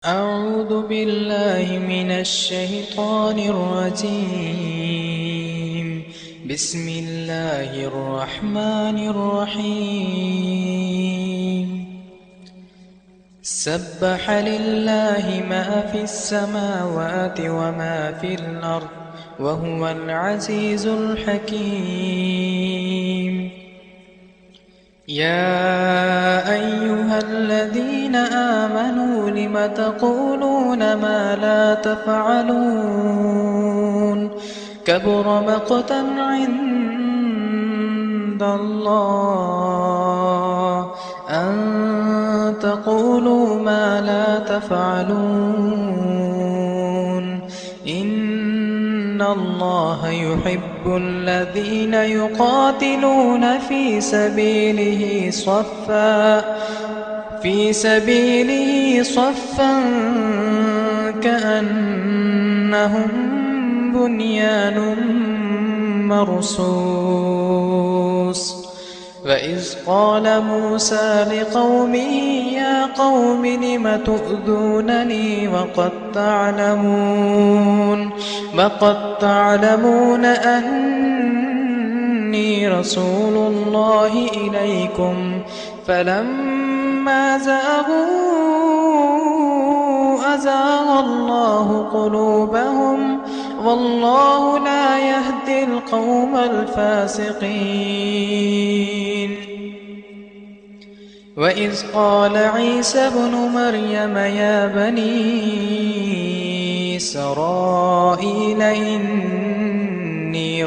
أعوذ بالله من الشيطان الرجيم. بسم الله الرحمن الرحيم. سبح لله ما في السماوات وما في الأرض وهو العزيز الحكيم. يا أيها الذين آمنوا لم تقولون ما لا تفعلون؟ كبر مقتا عند الله أن تقولوا ما لا تفعلون. إن الله يحب الذين يقاتلون في سبيله صفا كأنهم بنيان مرصوص. وإذ قال موسى لقومه يا قوم لم تؤذونني وقد تعلمون أني رسول الله إليكم فلما زاغوا أزاغ الله قلوبهم والله لا يهدي القوم الفاسقين. وإذ قال عيسى ابن مريم يا بني إسرائيل إني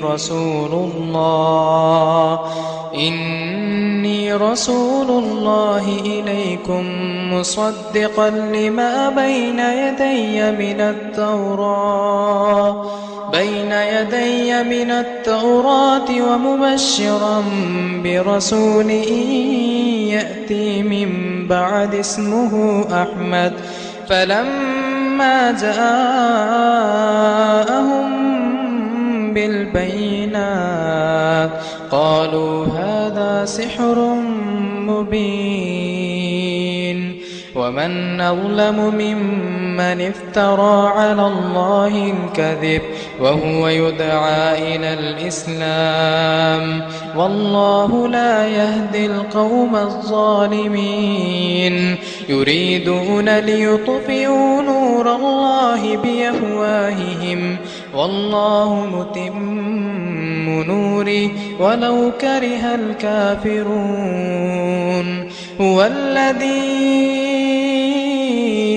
رسول الله إليكم مصدقا لما بين يدي من التوراة ومبشرا برسول يأتي من بعد اسمه أحمد. فلما جاءهم بالبينات قالوا هذا سحر مبين. ومن أظلم ممن افترى على الله الكذب وهو يدعى إلى الإسلام والله لا يهدي القوم الظالمين. يريدون ليطفئوا نور الله بأفواههم والله متم نوره ولو كره الكافرون. هو الذي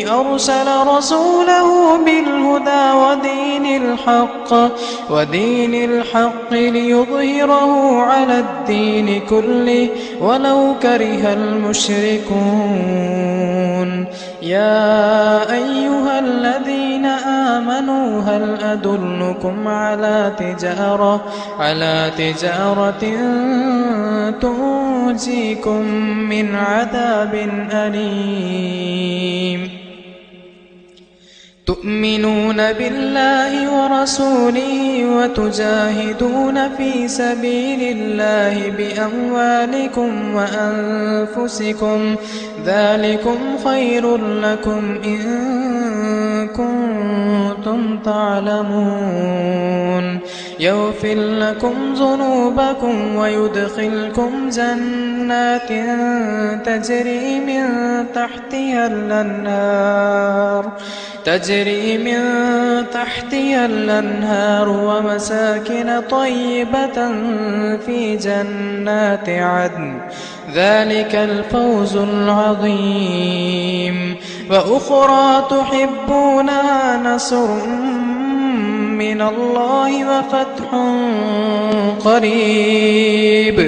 أرسل رسوله بالهدى ودين الحق ليظهره على الدين كله ولو كره المشركون. يا أيها الذين آمنوا هل أدلكم على تجارة تنجيكم من عذاب أليم؟ تؤمنون بالله ورسوله وتجاهدون في سبيل الله بأموالكم وأنفسكم ذلكم خير لكم إن كنتم تعلمون. يغفر لكم ذنوبكم ويدخلكم جنات تجري من تحتها الأنهار ومساكن طيبة في جنات عدن ذلك الفوز العظيم. وأخرى تحبونها نصر من الله وفتح قريب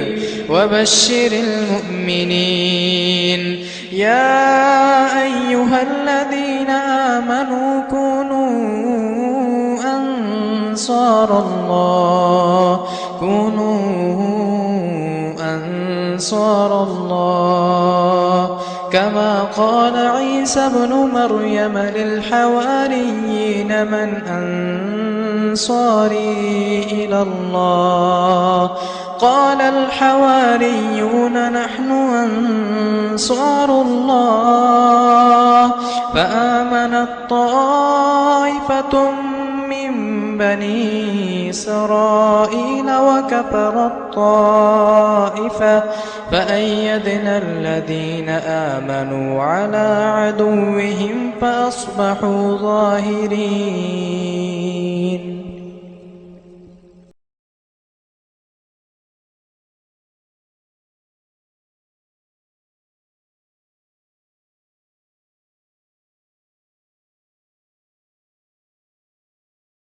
وبشر المؤمنين. يا أيها الذين آمنوا كونوا أنصار كما قال عيسى ابن مريم للحواريين من أنصاري إلى الله قال الحواريون نحن أنصار الله فآمنت طائفة من بني إسرائيل وكفرت طائفة فأيدنا الذين آمنوا على عدوهم فأصبحوا ظاهرين.